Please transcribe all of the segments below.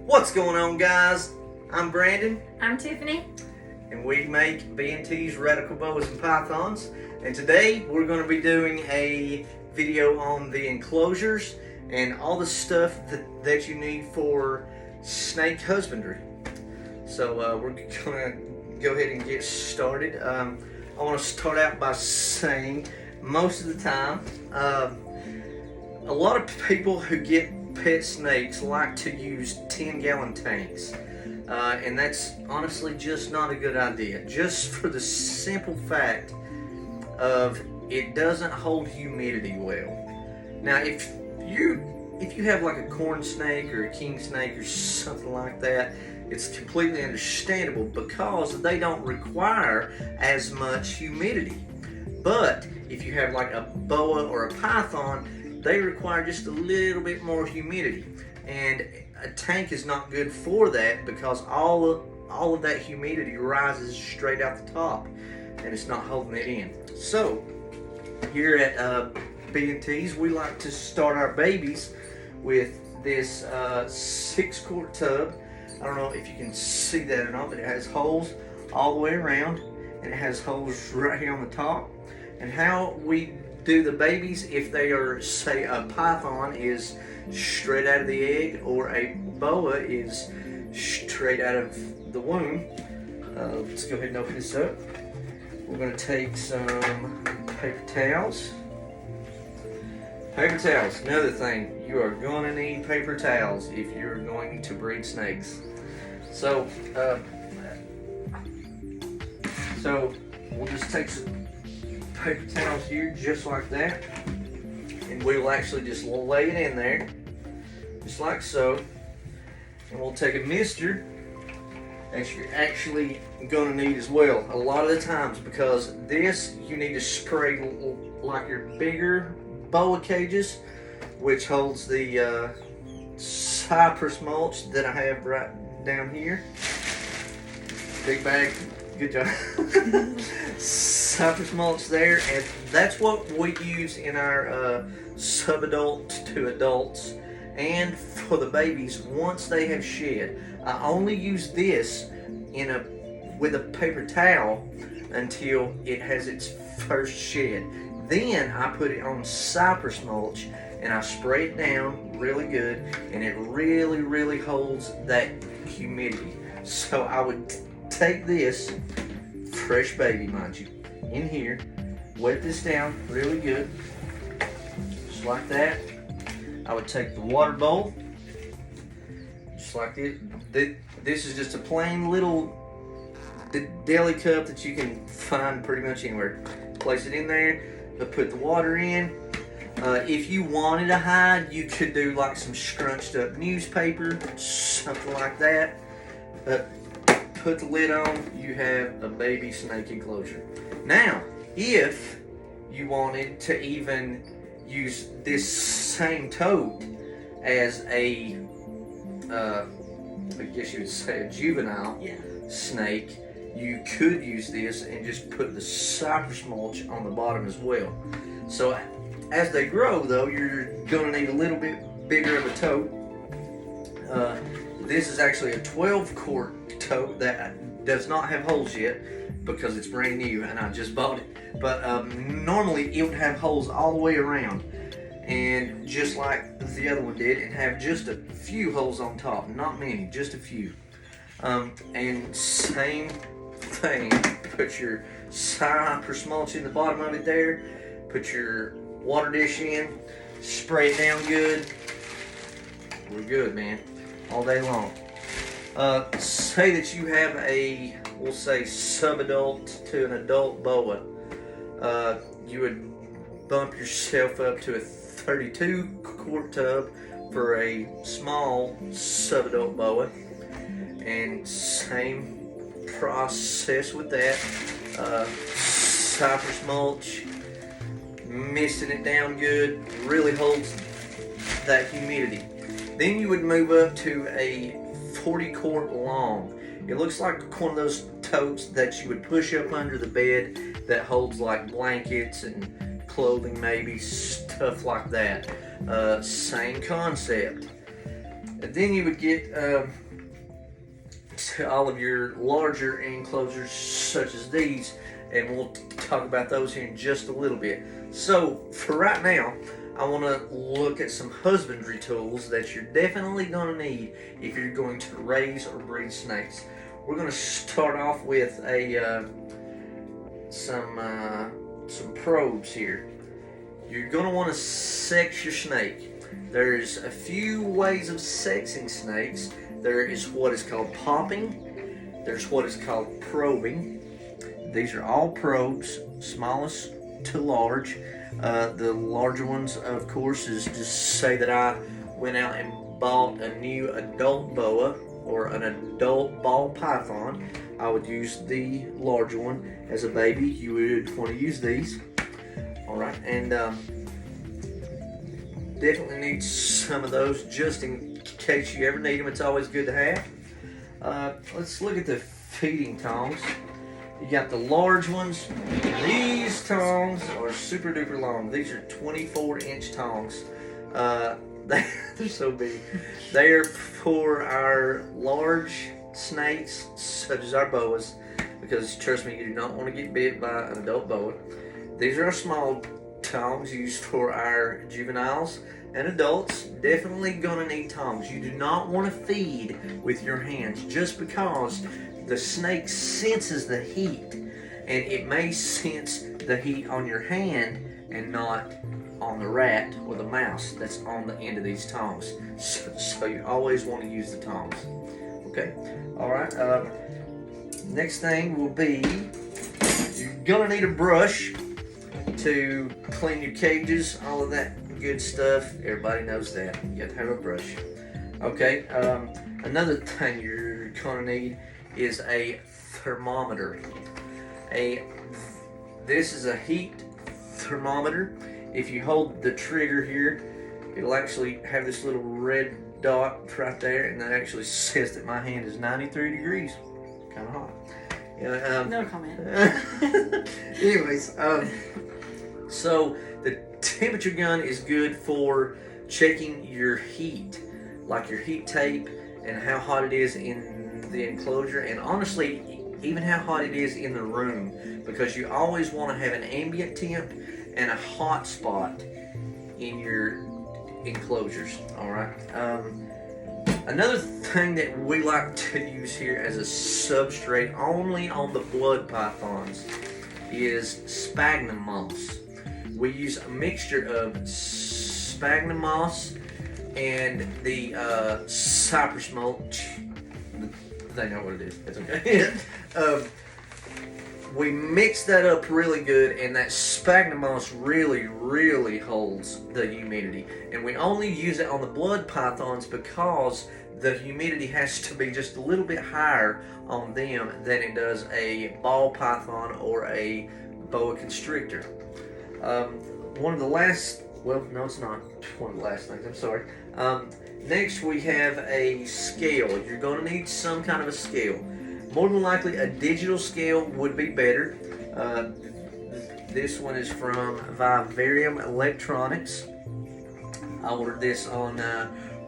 What's going on, guys? I'm Brandon, I'm Tiffany. and we make B&T's radical boas and pythons. And today we're going to be doing a video on the enclosures and all the stuff that you need for snake husbandry. So we're going to go ahead and get started. I want to start out by saying most of the time, a lot of people who get pet snakes like to use 10-gallon tanks, and that's honestly just not a good idea, just for the simple fact of it doesn't hold humidity well. Now if you have like a corn snake or a king snake or something like that, it's completely understandable because they don't require as much humidity. But if you have like a boa or a python, they require just a little bit more humidity, and a tank is not good for that because all of that humidity rises straight out the top and it's not holding it in. So here at B&T's, we like to start our babies with this 6-quart tub. I don't know if you can see that or not, but it has holes all the way around and it has holes right here on the top. And how we do the babies, if they are, say, a python is straight out of the egg or a boa is straight out of the womb. Let's go ahead and open this up. We're going to take some paper towels. Paper towels, another thing, you are going to need paper towels if you're going to breed snakes. So we'll just take some paper towels here, just like that, and we will actually just lay it in there, just like so. And we'll take a mister that you're actually going to need as well a lot of the times, because this you need to spray like your bigger boa cages, which holds the cypress mulch that I have right down here. Big bag, good job. Cypress mulch there, and that's what we use in our sub-adult to adults and for the babies once they have shed. I only use this with a paper towel until it has its first shed. Then I put it on cypress mulch and I spray it down really good, and it really holds that humidity. So I would take this fresh baby, mind you, in here, wet this down really good, just like that. I would take the water bowl, just like this. This is just a plain little deli cup that you can find pretty much anywhere. Place it in there, put the water in. If you wanted to hide, you could do like some scrunched up newspaper, something like that. Put the lid on, you have a baby snake enclosure. Now, if you wanted to even use this same tote as a, I guess you would say a juvenile snake, you could use this and just put the cypress mulch on the bottom as well. So as they grow though, you're going to need a little bit bigger of a tote. This is actually a 12-quart tote that does not have holes yet because it's brand new and I just bought it. But normally it would have holes all the way around, and just like the other one did, and have just a few holes on top, not many, just a few. And same thing, put your cypress mulch in the bottom of it there, put your water dish in, spray it down good. We're good, man, all day long. Say that you have a, we'll say, sub-adult to an adult boa. You would bump yourself up to a 32-quart tub for a small sub-adult boa, and same process with that. Cypress mulch, misting it down good, really holds that humidity. Then you would move up to a 40-quart long. It looks like one of those totes that you would push up under the bed that holds like blankets and clothing, maybe, stuff like that. Same concept. And then you would get all of your larger enclosures such as these, and we'll talk about those here in just a little bit. So for right now, I want to look at some husbandry tools that you're definitely going to need if you're going to raise or breed snakes. We're going to start off with some probes here. You're going to want to sex your snake. There's a few ways of sexing snakes. There is what is called popping. There's what is called probing. These are all probes, smallest to large. The larger ones, of course, is just say that I went out and bought a new adult boa or an adult ball python. I would use the larger one. As a baby, you would want to use these. All right, and definitely need some of those just in case you ever need them. It's always good to have. Let's look at the feeding tongs. You got the large ones. These tongs are super duper long. These are 24-inch tongs. They're so big. They are for our large snakes, such as our boas, because trust me, you do not want to get bit by an adult boa. These are our small tongs used for our juveniles and adults. Definitely gonna need tongs. You do not want to feed with your hands just because the snake senses the heat, and it may sense the heat on your hand and not on the rat or the mouse that's on the end of these tongs. So you always want to use the tongs. Okay. All right. Next thing will be you're gonna need a brush to clean your cages, all of that good stuff. Everybody knows that. You have to have a brush. Okay, another thing you're gonna need is a thermometer. This is a heat thermometer. If you hold the trigger here, it'll actually have this little red dot right there, and that actually says that my hand is 93 degrees. Kind of hot. No comment. Anyways, so the temperature gun is good for checking your heat, like your heat tape and how hot it is in the enclosure, and honestly, even how hot it is in the room, because you always want to have an ambient temp and a hot spot in your enclosures. All right. Another thing that we like to use here as a substrate only on the blood pythons is sphagnum moss. We use a mixture of sphagnum moss and the cypress mulch. They know what it is. It's okay. We mix that up really good, and that sphagnum moss really holds the humidity. And we only use it on the blood pythons because the humidity has to be just a little bit higher on them than it does a ball python or a boa constrictor. One of the last, well, no, it's not one of the last things, I'm sorry. Next, we have a scale. You're going to need some kind of a scale. More than likely, a digital scale would be better. This one is from Vivarium Electronics. I ordered this on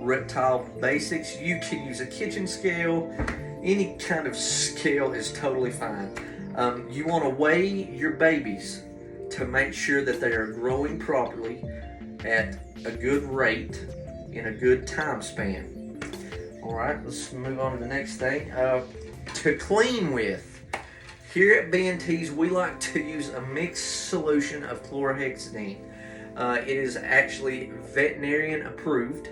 Reptile Basics. You can use a kitchen scale. Any kind of scale is totally fine. You want to weigh your babies to make sure that they are growing properly at a good rate in a good time span. All right, let's move on to the next thing. To clean with, here at B&T's, we like to use a mixed solution of chlorhexidine. It is actually veterinarian approved.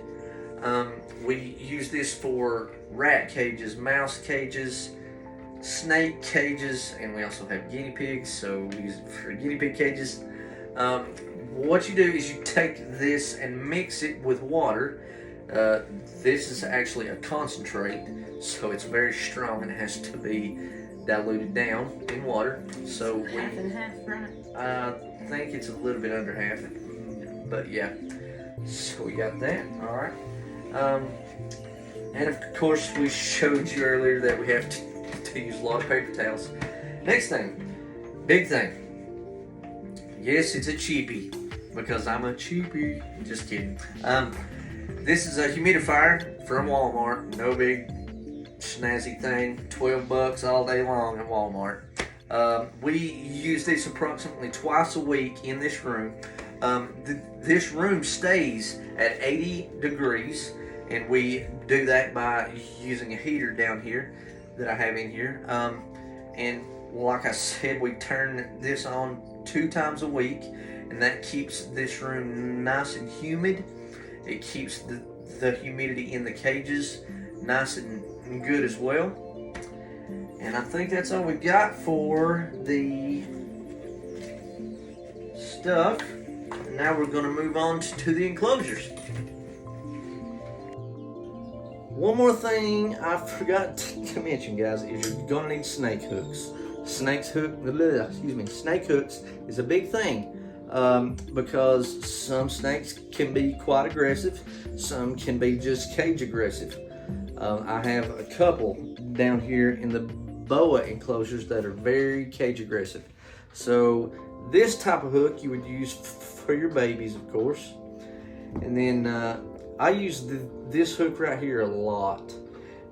We use this for rat cages, mouse cages, snake cages, and we also have guinea pigs, so we use it for guinea pig cages. What you do is you take this and mix it with water. This is actually a concentrate, so it's very strong and has to be diluted down in water. So half and half, right? I think it's a little bit under half, but yeah. So we got that. All right. And of course, we showed you earlier that we have to use a lot of paper towels. Next thing, big thing. Yes, it's a cheapie, because I'm a cheapie. Just kidding. This is a humidifier from Walmart. No big snazzy thing. $12 all day long at Walmart. We use this approximately twice a week in this room. This room stays at 80 degrees, and we do that by using a heater down here that I have in here. And like I said, we turn this on 2 times a week, and that keeps this room nice and humid. It keeps the humidity in the cages nice and good as well. And I think that's all we've got for the stuff. Now we're going to move on to the enclosures. One more thing I forgot to mention, guys, is you're going to need snake hooks. Snake hooks is a big thing because some snakes can be quite aggressive. Some can be just cage aggressive. I have a couple down here in the boa enclosures that are very cage aggressive. So this type of hook you would use for your babies, of course. And then I use this hook right here a lot.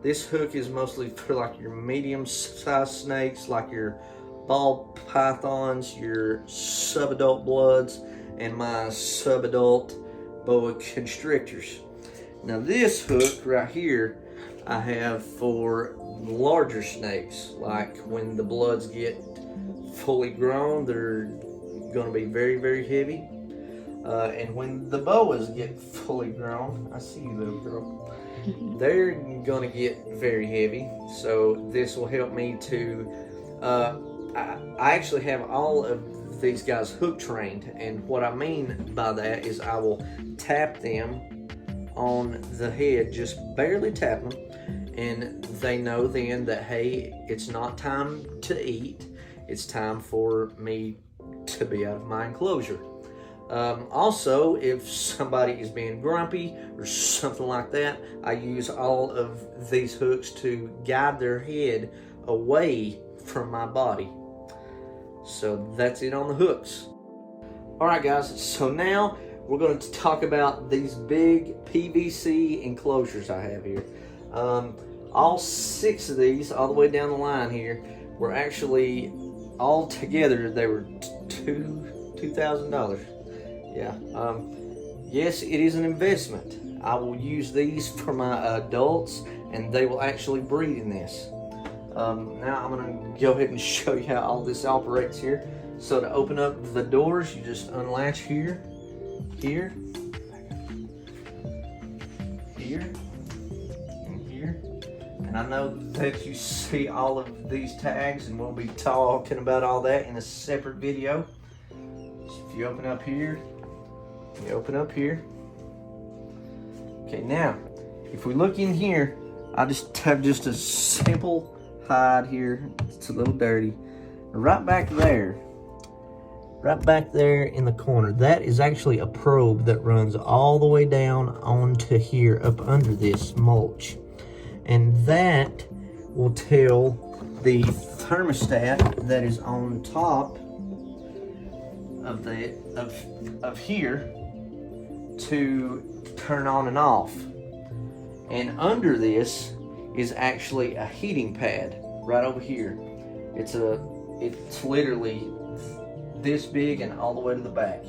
This hook is mostly for like your medium-sized snakes, like your ball pythons, your subadult bloods, and my subadult boa constrictors. Now this hook right here I have for larger snakes, like when the bloods get fully grown, they're going to be very, very heavy. And when the boas get fully grown, I see you, little girl, they're going to get very heavy. So this will help me to, I actually have all of these guys hook trained, and what I mean by that is I will tap them on the head, just barely tap them, and they know then that, hey, it's not time to eat, it's time for me to be out of my enclosure. Also, if somebody is being grumpy or something like that, I use all of these hooks to guide their head away from my body. So that's it on the hooks. Alright guys, so now we're going to talk about these big PVC enclosures I have here. All 6 of these, all the way down the line here, were actually all together, they were $2,000. Yeah. Yes, it is an investment. I will use these for my adults, and they will actually breed in this. Now I'm going to go ahead and show you how all this operates here. So to open up the doors, you just unlatch here, here, here, and here. And I know that you see all of these tags, and we'll be talking about all that in a separate video. So if you open up here, you open up here. Okay, now, if we look in here, I just have just a simple hide here. It's a little dirty. Right back there in the corner, that is actually a probe that runs all the way down onto here up under this mulch. And that will tell the thermostat that is on top of here to turn on and off. And under this is actually a heating pad right over here. It's literally this big and all the way to the back.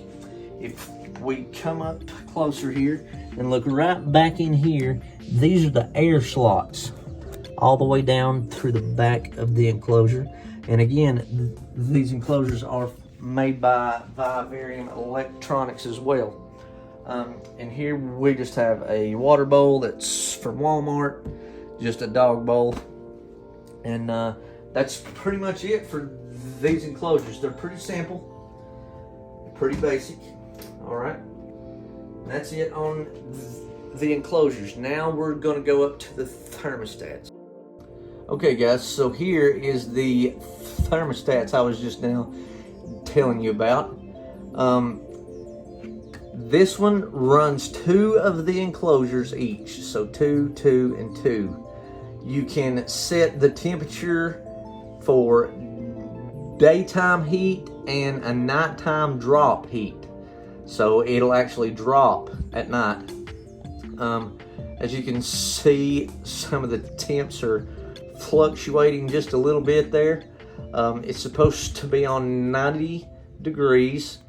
If we come up closer here and look right back in here, these are the air slots all the way down through the back of the enclosure. And again, these enclosures are made by Vivarium Electronics as well. And here we just have a water bowl that's from Walmart, just a dog bowl. And that's pretty much it for these enclosures. They're pretty simple, pretty basic. Alright, that's it on the enclosures. Now we're going to go up to the thermostats. Okay guys, so here is the thermostats I was just now telling you about. This one runs 2 of the enclosures each, so 2, 2, and 2. You can set the temperature for daytime heat and a nighttime drop heat. So it'll actually drop at night. As you can see, some of the temps are fluctuating just a little bit there. It's supposed to be on 90 degrees,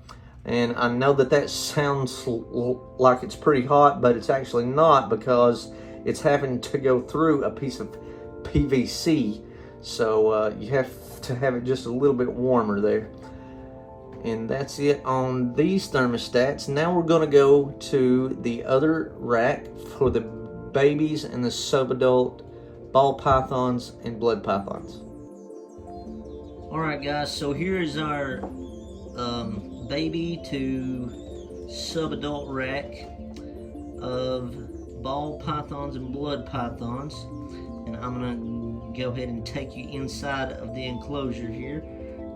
and I know that sounds like it's pretty hot, but it's actually not, because it's having to go through a piece of PVC, so you have to have it just a little bit warmer there. And that's it on these thermostats. Now we're going to go to the other rack for the babies and the subadult ball pythons and blood pythons. Alright guys, so here is our baby to subadult rack of ball pythons and blood pythons. And I'm going to go ahead and take you inside of the enclosure here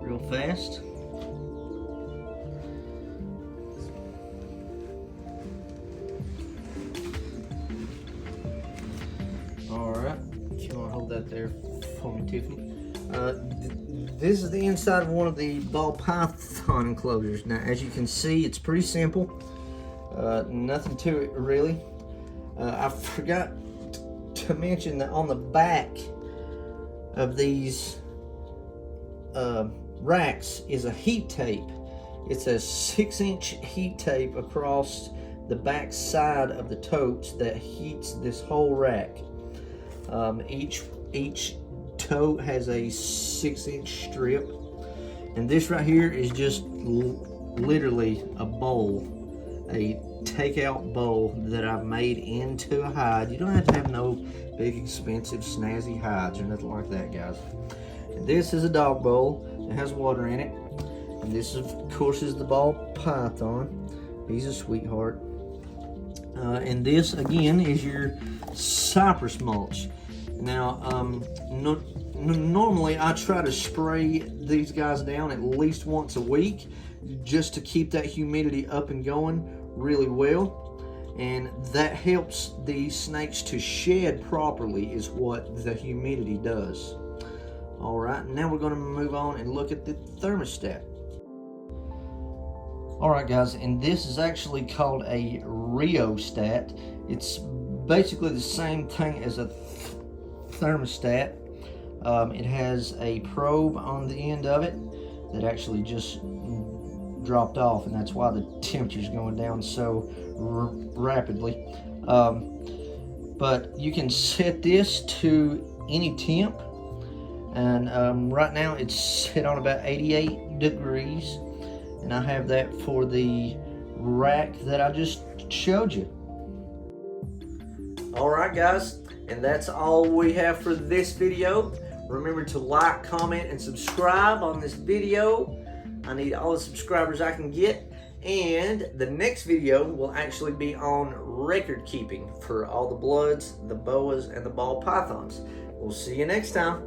real fast. Alright, if you want to hold that there for me, Tiffany. This is the inside of one of the ball python enclosures. Now, as you can see, it's pretty simple. Nothing to it, really. I forgot to mention that on the back of these racks is a heat tape. It's a 6-inch heat tape across the back side of the totes that heats this whole rack. Each tote has a 6-inch strip, and this right here is just literally a bowl, a takeout bowl that I've made into a hide. You don't have to have no big expensive snazzy hides or nothing like that, guys. And this is a dog bowl. It has water in it, and this of course is the ball python. He's a sweetheart. And this again is your cypress mulch. Now, normally I try to spray these guys down at least once a week just to keep that humidity up and going really well, and that helps the snakes to shed properly, is what the humidity does. All right, now we're going to move on and look at the thermostat. All right, guys, and this is actually called a rheostat. It's basically the same thing as a thermostat. It has a probe on the end of it that actually just dropped off, and that's why the temperature is going down so rapidly. But you can set this to any temp, and right now it's set on about 88 degrees, and I have that for the rack that I just showed you. Alright guys, and that's all we have for this video. Remember to like, comment, and subscribe on this video. I need all the subscribers I can get. And the next video will actually be on record keeping for all the bloods, the boas, and the ball pythons. We'll see you next time.